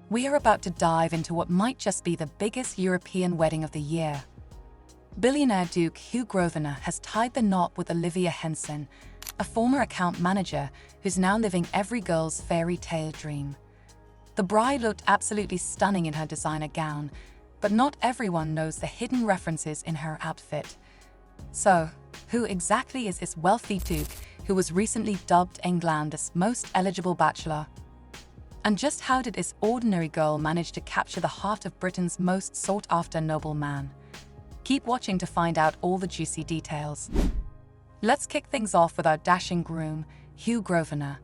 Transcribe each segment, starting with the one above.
We are about to dive into what might just be the biggest European wedding of the year. Billionaire Duke Hugh Grosvenor has tied the knot with Olivia Henson, a former account manager who's now living every girl's fairy tale dream. The bride looked absolutely stunning in her designer gown, but not everyone knows the hidden references in her outfit. So, who exactly is this wealthy duke who was recently dubbed England's most eligible bachelor? And just how did this ordinary girl manage to capture the heart of Britain's most sought-after nobleman? Keep watching to find out all the juicy details. Let's kick things off with our dashing groom, Hugh Grosvenor.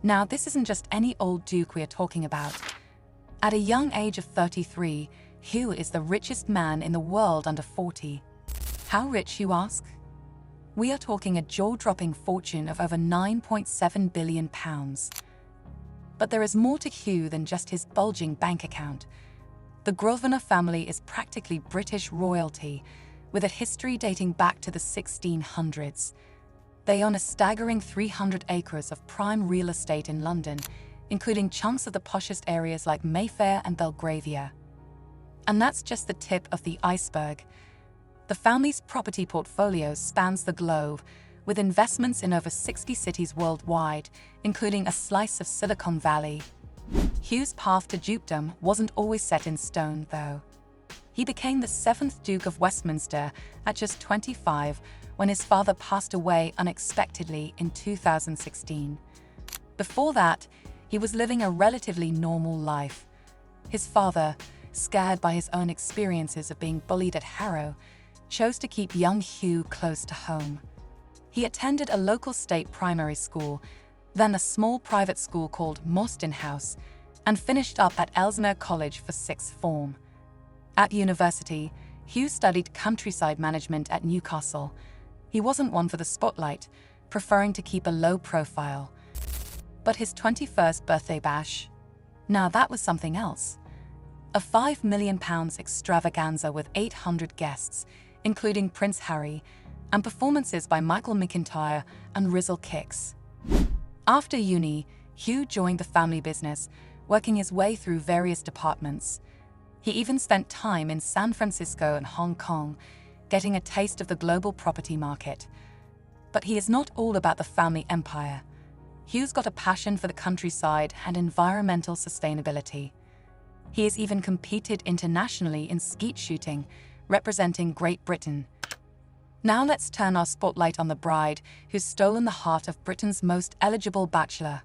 Now, this isn't just any old duke we are talking about. At a young age of 33, Hugh is the richest man in the world under 40. How rich, you ask? We are talking a jaw-dropping fortune of over £9.7 billion. But there is more to Hugh than just his bulging bank account. The Grosvenor family is practically British royalty, with a history dating back to the 1600s. They own a staggering 300 acres of prime real estate in London, including chunks of the poshest areas like Mayfair and Belgravia. And that's just the tip of the iceberg. The family's property portfolio spans the globe, with investments in over 60 cities worldwide, including a slice of Silicon Valley. Hugh's path to dukedom wasn't always set in stone, though. He became the 7th Duke of Westminster at just 25 when his father passed away unexpectedly in 2016. Before that, he was living a relatively normal life. His father, scared by his own experiences of being bullied at Harrow, chose to keep young Hugh close to home. He attended a local state primary school, then a small private school called Mostyn House, and finished up at Ellesmere College for sixth form. At university, Hugh studied countryside management at Newcastle. He wasn't one for the spotlight, preferring to keep a low profile. But his 21st birthday bash? Now that was something else. A £5 million extravaganza with 800 guests, including Prince Harry, and performances by Michael McIntyre and Rizzle Kicks. After uni, Hugh joined the family business, working his way through various departments. He even spent time in San Francisco and Hong Kong, getting a taste of the global property market. But he is not all about the family empire. Hugh's got a passion for the countryside and environmental sustainability. He has even competed internationally in skeet shooting, representing Great Britain. Now let's turn our spotlight on the bride who's stolen the heart of Britain's most eligible bachelor.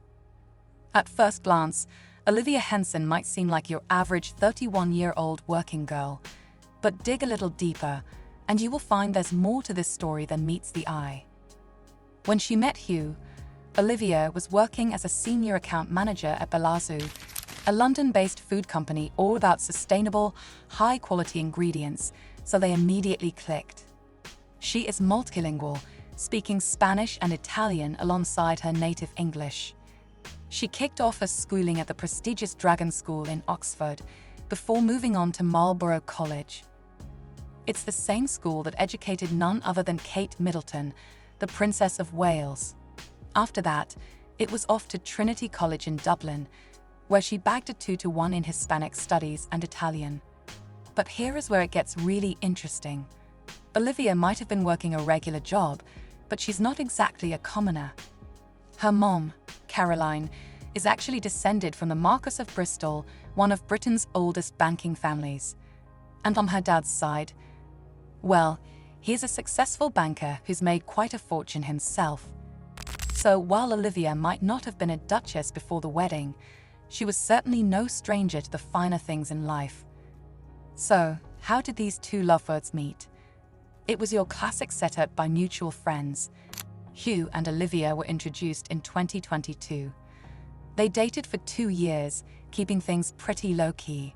At first glance, Olivia Henson might seem like your average 31-year-old working girl, but dig a little deeper, and you will find there's more to this story than meets the eye. When she met Hugh, Olivia was working as a senior account manager at Billionaire, a London-based food company all about sustainable, high-quality ingredients, so they immediately clicked. She is multilingual, speaking Spanish and Italian alongside her native English. She kicked off her schooling at the prestigious Dragon School in Oxford, before moving on to Marlborough College. It's the same school that educated none other than Kate Middleton, the Princess of Wales. After that, it was off to Trinity College in Dublin, where she bagged a 2-1 in Hispanic studies and Italian. But here is where it gets really interesting. Olivia might have been working a regular job, but she's not exactly a commoner. Her mom, Caroline, is actually descended from the Marquess of Bristol, one of Britain's oldest banking families. And on her dad's side, well, he is a successful banker who's made quite a fortune himself. So while Olivia might not have been a duchess before the wedding, she was certainly no stranger to the finer things in life. So, how did these two lovebirds meet? It was your classic setup by mutual friends. Hugh and Olivia were introduced in 2022. They dated for 2 years, keeping things pretty low-key.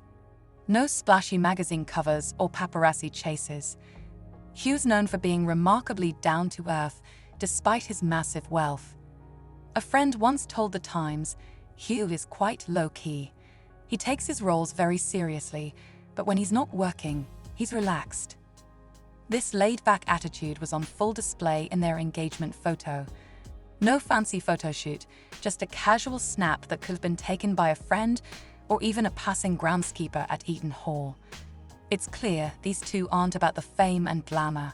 No splashy magazine covers or paparazzi chases. Hugh's known for being remarkably down-to-earth, despite his massive wealth. A friend once told The Times, Hugh is quite low-key. He takes his roles very seriously, but when he's not working, he's relaxed. This laid-back attitude was on full display in their engagement photo. No fancy photo shoot, just a casual snap that could have been taken by a friend or even a passing groundskeeper at Eton Hall. It's clear these two aren't about the fame and glamour.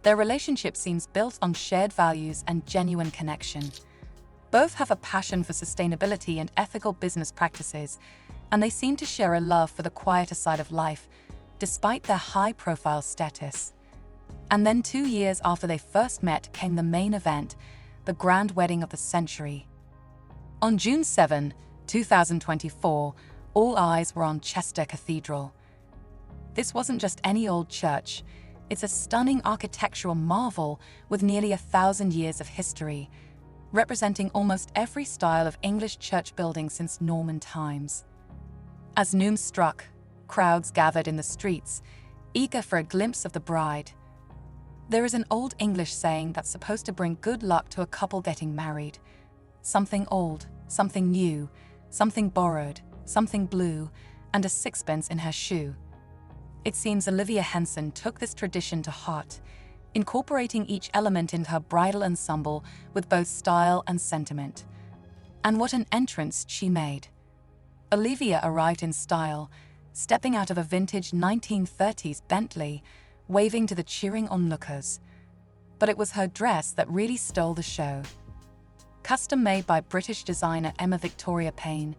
Their relationship seems built on shared values and genuine connection. Both have a passion for sustainability and ethical business practices, and they seem to share a love for the quieter side of life, despite their high-profile status. And then 2 years after they first met came the main event, the grand wedding of the century. On June 7, 2024, all eyes were on Chester Cathedral. This wasn't just any old church. It's a stunning architectural marvel with nearly 1,000 years of history, representing almost every style of English church building since Norman times. As noon struck, crowds gathered in the streets, eager for a glimpse of the bride. There is an old English saying that's supposed to bring good luck to a couple getting married. Something old, something new, something borrowed, something blue, and a sixpence in her shoe. It seems Olivia Henson took this tradition to heart, incorporating each element into her bridal ensemble with both style and sentiment. And what an entrance she made. Olivia arrived in style, stepping out of a vintage 1930s Bentley, waving to the cheering onlookers. But it was her dress that really stole the show. Custom made by British designer Emma Victoria Payne,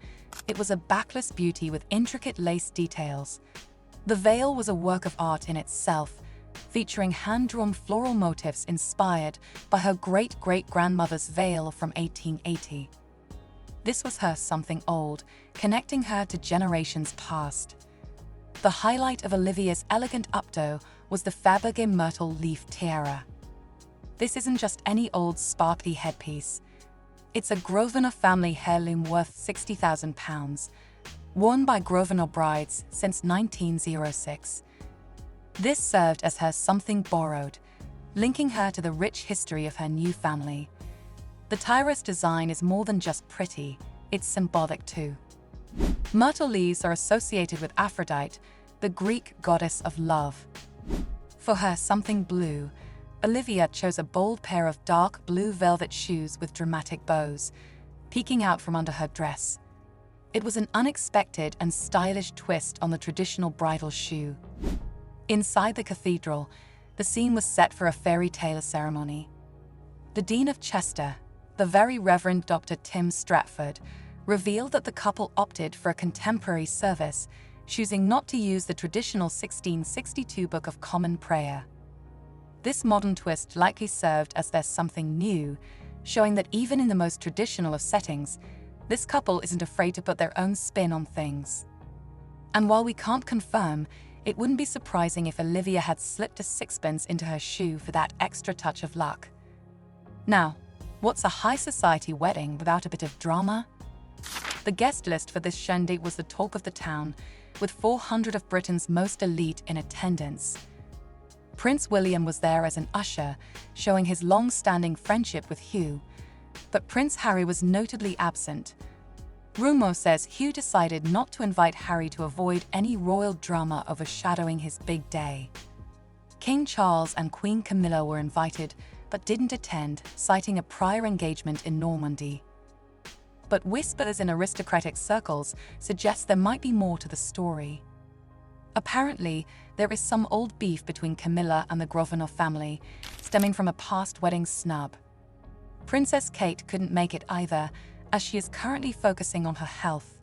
it was a backless beauty with intricate lace details. The veil was a work of art in itself, featuring hand-drawn floral motifs inspired by her great-great-grandmother's veil from 1880. This was her something old, connecting her to generations past. The highlight of Olivia's elegant updo was the Fabergé myrtle leaf tiara. This isn't just any old sparkly headpiece. It's a Grosvenor family heirloom worth £60,000, worn by Grosvenor brides since 1906. This served as her something borrowed, linking her to the rich history of her new family. The tiara's design is more than just pretty, it's symbolic too. Myrtle leaves are associated with Aphrodite, the Greek goddess of love. For her something blue, Olivia chose a bold pair of dark blue velvet shoes with dramatic bows, peeking out from under her dress. It was an unexpected and stylish twist on the traditional bridal shoe. Inside the cathedral, the scene was set for a fairy tale ceremony. The Dean of Chester, the Very Reverend Dr. Tim Stratford, revealed that the couple opted for a contemporary service, choosing not to use the traditional 1662 Book of Common Prayer. This modern twist likely served as their something new, showing that even in the most traditional of settings, this couple isn't afraid to put their own spin on things. And while we can't confirm, it wouldn't be surprising if Olivia had slipped a sixpence into her shoe for that extra touch of luck. Now, what's a high society wedding without a bit of drama? The guest list for this shindig was the talk of the town, with 400 of Britain's most elite in attendance. Prince William was there as an usher, showing his long-standing friendship with Hugh, but Prince Harry was notably absent. Rumour says Hugh decided not to invite Harry to avoid any royal drama overshadowing his big day. King Charles and Queen Camilla were invited, but didn't attend, citing a prior engagement in Normandy. But whispers in aristocratic circles suggest there might be more to the story. Apparently, there is some old beef between Camilla and the Grosvenor family, stemming from a past wedding snub. Princess Kate couldn't make it either, as she is currently focusing on her health.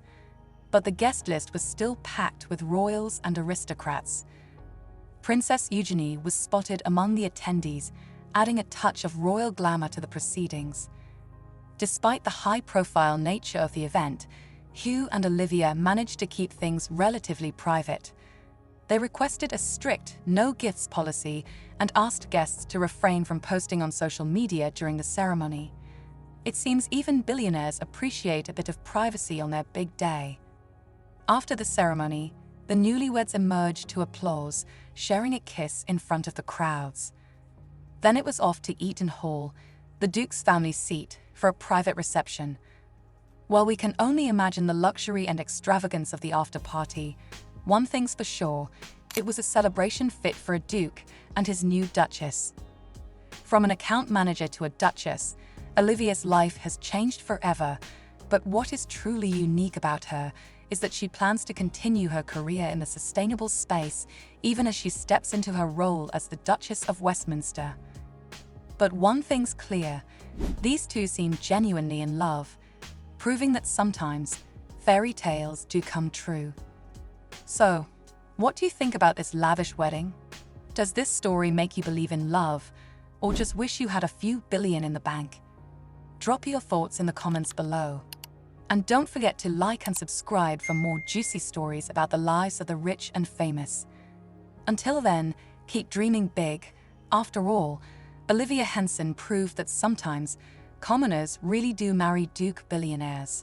But the guest list was still packed with royals and aristocrats. Princess Eugenie was spotted among the attendees, adding a touch of royal glamour to the proceedings. Despite the high-profile nature of the event, Hugh and Olivia managed to keep things relatively private. They requested a strict no-gifts policy and asked guests to refrain from posting on social media during the ceremony. It seems even billionaires appreciate a bit of privacy on their big day. After the ceremony, the newlyweds emerged to applause, sharing a kiss in front of the crowds. Then it was off to Eton Hall, the Duke's family seat, for a private reception. While we can only imagine the luxury and extravagance of the after-party, one thing's for sure, it was a celebration fit for a duke and his new duchess. From an account manager to a duchess, Olivia's life has changed forever, but what is truly unique about her is that she plans to continue her career in the sustainable space even as she steps into her role as the Duchess of Westminster. But one thing's clear, these two seem genuinely in love, proving that sometimes fairy tales do come true. So, what do you think about this lavish wedding? Does this story make you believe in love, or just wish you had a few billion in the bank? Drop your thoughts in the comments below. And don't forget to like and subscribe for more juicy stories about the lives of the rich and famous. Until then, keep dreaming big. After all, Olivia Henson proved that sometimes commoners really do marry Duke billionaires.